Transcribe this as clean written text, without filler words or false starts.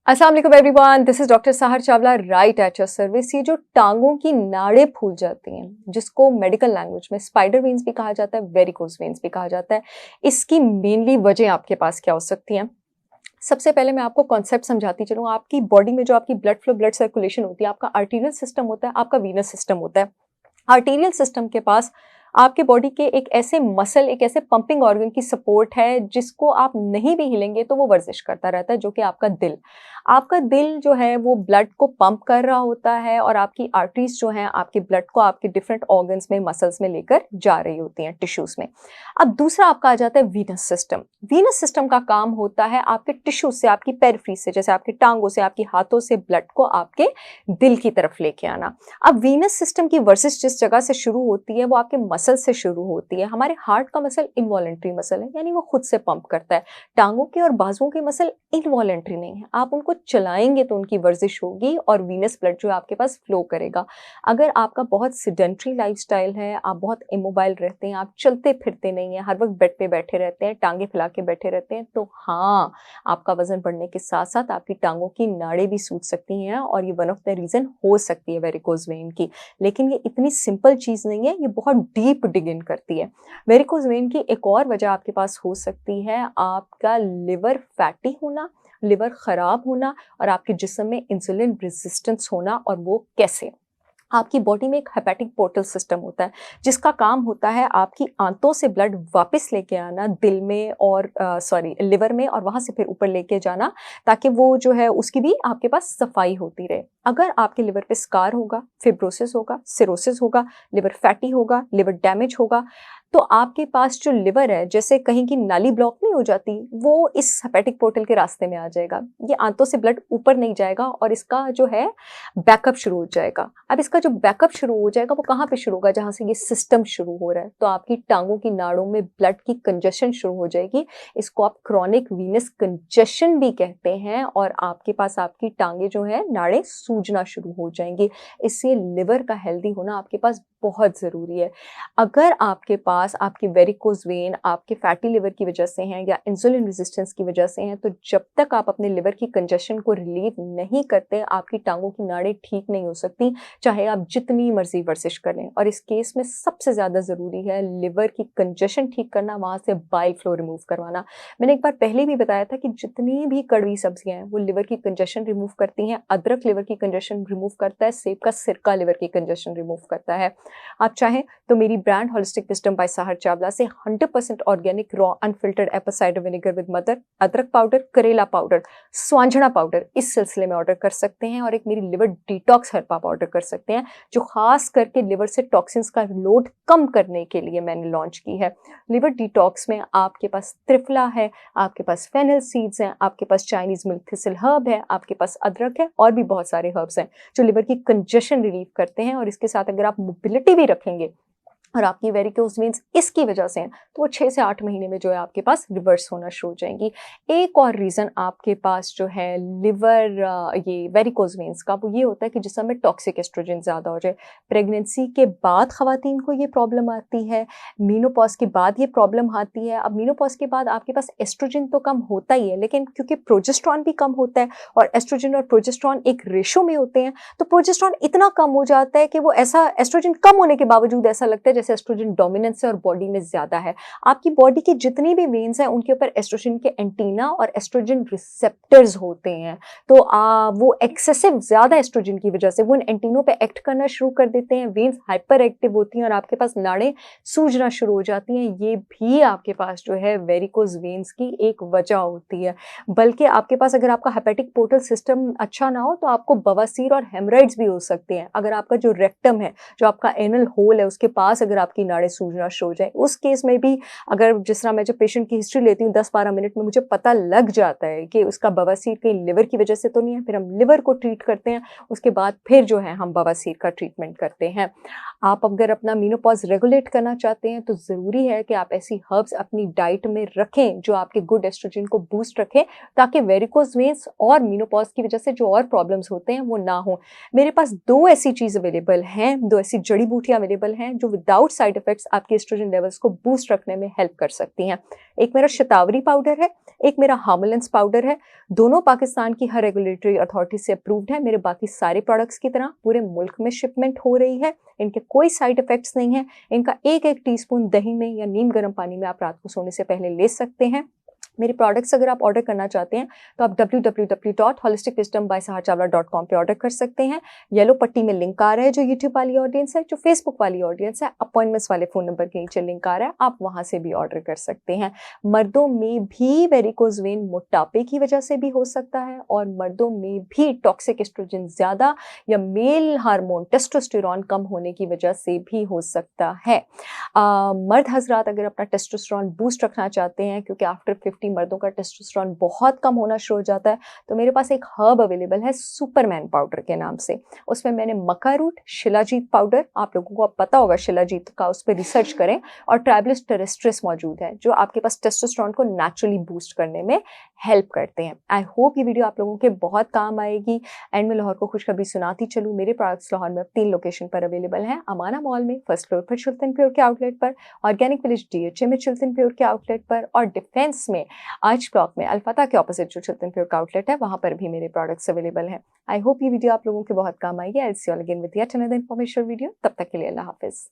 अस्सलाम वालेकुम everyone, this is doctor Sahar Chawla right at your service. ये जो टांगों की नाड़ें फूल जाती हैं, जिसको मेडिकल लैंग्वेज में स्पाइडर वेन्स भी कहा जाता है, वेरिकोज वेन्स भी कहा जाता है, इसकी मेनली वजह आपके पास क्या हो सकती हैं? सबसे पहले मैं आपको कॉन्सेप्ट समझाती चलूँ। आपकी बॉडी में जो आपकी ब्लड फ्लो, ब्लड सर्कुलेशन होती है, आपका आर्टीरियल सिस्टम होता है, आपका वीनस सिस्टम होता है। आर्टीरियल सिस्टम के पास आपके बॉडी के एक ऐसे मसल, एक ऐसे पंपिंग ऑर्गन की सपोर्ट है जिसको आप नहीं भी हिलेंगे तो वो वर्जिश करता रहता है, जो कि आपका दिल। आपका दिल जो है वो ब्लड को पंप कर रहा होता है और आपकी आर्टरीज जो हैं आपके ब्लड को आपके डिफरेंट ऑर्गन्स में, मसल्स में लेकर जा रही होती हैं, टिश्यूज में। अब दूसरा आपका आ जाता है वीनस सिस्टम। वीनस सिस्टम का काम होता है आपके टिश्यू से, आपकी पेरिफेरी से, जैसे आपकी टांगों से, आपके हाथों से ब्लड को आपके दिल की तरफ लेके आना। अब वीनस सिस्टम की वर्जिश जिस जगह से शुरू होती है वो आपके मसल से शुरू होती है। हमारे हार्ट का मसल इनवॉलेंट्री मसल है, यानी वो खुद से पंप करता है। टांगों के और बाजुओं के मसल इनवॉलेंट्री नहीं है, आप उनको चलाएंगे तो उनकी वर्जिश होगी और वीनस ब्लड जो है आपके पास फ्लो करेगा। अगर आपका बहुत सिडेंट्री लाइफस्टाइल है, आप बहुत इमोबाइल रहते हैं, आप चलते फिरते नहीं हैं, हर वक्त बेड पे बैठे रहते हैं, टांगे फैला के बैठे रहते हैं, तो हाँ, आपका वजन बढ़ने के साथ साथ आपकी टांगों की नाड़ें भी सूज सकती हैं और ये वन ऑफ द रीजन हो सकती है वेरिकोज वेन की। लेकिन ये इतनी सिंपल चीज नहीं है, ये बहुत डीप डिग इन करती है। वेरिकोज वेन की एक और वजह आपके पास हो सकती है आपका लिवर फैटी होना, लिवर खराब होना और आपके जिस्म में इंसुलिन रेजिस्टेंस होना। और वो कैसे? आपकी बॉडी में एक हेपेटिक पोर्टल सिस्टम होता है जिसका काम होता है आपकी आंतों से ब्लड वापस लेके आना दिल में और लिवर में, और वहां से फिर ऊपर लेके जाना, ताकि वो जो है उसकी भी आपके पास सफाई होती रहे। अगर आपके लिवर पे स्कार होगा, फिब्रोसिस होगा, सिरोसिस होगा, लिवर फैटी होगा, लिवर डैमेज होगा, तो आपके पास जो लिवर है, जैसे कहीं की नाली ब्लॉक नहीं हो जाती, वो इस हेपेटिक पोर्टल के रास्ते में आ जाएगा। ये आंतों से ब्लड ऊपर नहीं जाएगा और इसका जो है बैकअप शुरू हो जाएगा। अब इसका जो बैकअप शुरू हो जाएगा वो कहाँ पे शुरू होगा? जहाँ से ये सिस्टम शुरू हो रहा है, तो आपकी टांगों की नाड़ों में ब्लड की कंजेशन शुरू हो जाएगी। इसको आप क्रॉनिक वीनस कंजेशन भी कहते हैं और आपके पास आपकी टांगे जो है, नाड़ें सूजना शुरू हो जाएंगी। इससे लिवर का हेल्दी होना आपके पास बहुत जरूरी है। अगर आपके पास आपकी वेरिकोज वेन आपके फैटी लिवर की वजह से हैं या इंसुलिन रेजिस्टेंस की वजह से हैं, तो जब तक आप अपने लिवर की कंजेशन को रिलीव नहीं करते, आपकी टांगों की नाड़ें ठीक नहीं हो सकती, चाहे आप जितनी मर्जी वर्जिश कर लें। और इस केस में सबसे ज्यादा जरूरी है लिवर की कंजेशन ठीक करना, वहां से बाइल फ्लो रिमूव करवाना। मैंने एक बार पहले भी बताया था कि जितनी भी कड़वी सब्जियां हैं वो लिवर की कंजेशन रिमूव करती हैं। अदरक लिवर की कंजेशन रिमूव करता है, सेब का सिरका लिवर की कंजेशन रिमूव करता है। आप चाहें तो मेरी brand holistic wisdom by Sahar Chawla से 100% organic raw unfiltered apple cider vinegar with mother, अदरक पाउडर, करेला पाउडर, स्वांजना पाउडर इस सिलसिले में ऑर्डर कर सकते हैं। और एक मेरी लिवर डिटॉक्स हर्ब आप ऑर्डर कर सकते हैं, जो खास करके लिवर से टॉक्सिन्स का लोड कम करने के लिए मैंने लॉन्च की है। लिवर डिटॉक्स में आपके पास त्रिफला है, आपके पास फेनल सीड्स हैं, आपके पास चाइनीज मिल्क थिसल हर्ब है, आपके पास अदरक है और भी बहुत सारे हर्ब्स हैं जो लिवर की कंजेशन रिलीव करते हैं। और इसके साथ अगर आप मोबिलिटी भी रखेंगे और आपकी वेरिकोज वेन्स इसकी वजह से हैं, तो वो 6 से 8 महीने में जो है आपके पास रिवर्स होना शुरू हो जाएंगी। एक और रीज़न आपके पास जो है लिवर ये वेरिकोज वेन्स का, वो ये होता है कि जिसमें टॉक्सिक एस्ट्रोजन ज़्यादा हो जाए। प्रेगनेंसी के बाद ख़वातीन को ये प्रॉब्लम आती है, मीनोपॉज के बाद ये प्रॉब्लम आती है। अब मीनोपॉज के बाद आपके पास एस्ट्रोजन तो कम होता ही है, लेकिन क्योंकि प्रोजेस्ट्रॉन भी कम होता है और एस्ट्रोजन और प्रोजेस्ट्रॉन एक रेशो में होते हैं, तो प्रोजेस्ट्रॉन इतना कम हो जाता है कि वो ऐसा, एस्ट्रोजन कम होने के बावजूद ऐसा लगता है जैसे एस्ट्रोजन डोमिनेंस है और बॉडी में ज्यादा है। आपकी बॉडी की जितनी भी वेन्स हैं उनके ऊपर एस्ट्रोजन के एंटीना और एस्ट्रोजन रिसेप्टर्स होते हैं, तो वो एक्सेसिव ज्यादा एस्ट्रोजन की वजह से वो इन एंटीनों पे एक्ट करना शुरू कर देते हैं, वेन्स हाइपर एक्टिव होती हैं और आपके पास नाड़ें सूजना शुरू हो जाती हैं। ये भी आपके पास जो है वेरिकोज वेन्स की एक वजह होती है। बल्कि आपके पास अगर आपका हेपेटिक पोर्टल सिस्टम अच्छा ना हो तो आपको बवासीर और हेमराइड्स भी हो सकते हैं। अगर आपका जो रेक्टम है, जो आपका एनल होल है, उसके पास अगर आपकी नाड़ें सूजना शुरू हो जाए, उस केस में भी अगर जिस तरह मैं जब पेशेंट की हिस्ट्री लेती हूँ 10-12 मिनट में मुझे पता लग जाता है कि उसका बवासीर कहीं लिवर की वजह से तो नहीं है, फिर हम लिवर को ट्रीट करते हैं, उसके बाद फिर जो है हम बवासीर का ट्रीटमेंट करते हैं। आप अगर अपना मीनोपॉज रेगुलेट करना चाहते हैं तो ज़रूरी है कि आप ऐसी हर्ब्स अपनी डाइट में रखें जो आपके गुड एस्ट्रोजन को बूस्ट रखें, ताकि वेरिकोज वेन्स और मीनोपॉज की वजह से जो और प्रॉब्लम्स होते हैं वो ना हो। मेरे पास 2 ऐसी चीज़ अवेलेबल हैं, 2 ऐसी जड़ी बूटियाँ अवेलेबल हैं जो विदाउट साइड इफेक्ट्स आपके एस्ट्रोजन लेवल्स को बूस्ट रखने में हेल्प कर सकती हैं। एक मेरा शतावरी पाउडर है, एक मेरा हार्मोलेंस पाउडर है। दोनों पाकिस्तान की हर रेगुलेटरी अथॉरिटी से अप्रूव्ड है। मेरे बाकी सारे प्रोडक्ट्स की तरह पूरे मुल्क में शिपमेंट हो रही है। इनके कोई साइड इफेक्ट्स नहीं हैं। इनका एक-एक टीस्पून दही में या नीम गर्म पानी में आप रात को सोने से पहले ले सकते हैं। मेरे प्रोडक्ट्स अगर आप ऑर्डर करना चाहते हैं तो आप www.holisticwisdombysaharchavla.com पे ऑर्डर कर सकते हैं। येलो पट्टी में लिंक आ रहा है जो यूट्यूब वाली ऑडियंस है, जो फेसबुक वाली ऑडियंस है, अपॉइंटमेंट्स वाले फ़ोन नंबर के नीचे लिंक आ रहा है, आप वहाँ से भी ऑर्डर कर सकते हैं। मर्दों में भी वेरिकोज़ वेन मोटापे की वजह से भी हो सकता है और मर्दों में भी टॉक्सिक एस्ट्रोजन ज़्यादा या मेल हार्मोन टेस्टोस्टेरोन कम होने की वजह से भी हो सकता है। मर्द हज़रात अगर अपना टेस्टोस्टेरोन बूस्ट रखना चाहते हैं, क्योंकि आफ्टर 50 मर्दों का टेस्टोस्टेरोन बहुत कम होना शुरू हो जाता है, तो मेरे पास एक हर्ब अवेलेबल है सुपरमैन पाउडर के नाम से। उसमें मैंने मक्का रूट, शिलाजीत पाउडर, आप लोगों को अब पता होगा शिलाजीत का, उस पर रिसर्च करें, और ट्राइबलिस टेरेस्ट्रिस मौजूद है जो आपके पास टेस्टोस्टेरोन को नेचुरली बूस्ट करने में हेल्प करते हैं। आई होप ये वीडियो आप लोगों के बहुत काम आएगी। एंड मैं लाहौर को खुशखबरी सुनाती चलूँ, मेरे प्रोडक्ट्स लाहौर में अब 3 लोकेशन पर अवेलेबल हैं। अमाना मॉल में फर्स्ट फ्लोर पर चुल्तन प्योर के आउटलेट पर, ऑर्गेनिक विलेज डीएचए में चुल्तन प्योर के आउटलेट पर, और डिफेंस में आर्च ब्लॉक में अल्फाता के ऑपोजिट जो चुल्तन प्योर का आउटलेट है वहाँ पर भी मेरे प्रोडक्ट्स अवेलेबल हैं। आई होप ये वीडियो आप लोगों के बहुत काम आएगी। I will see you all again with yet another informative video. तब तक के लिए अल्लाह हाफिज़।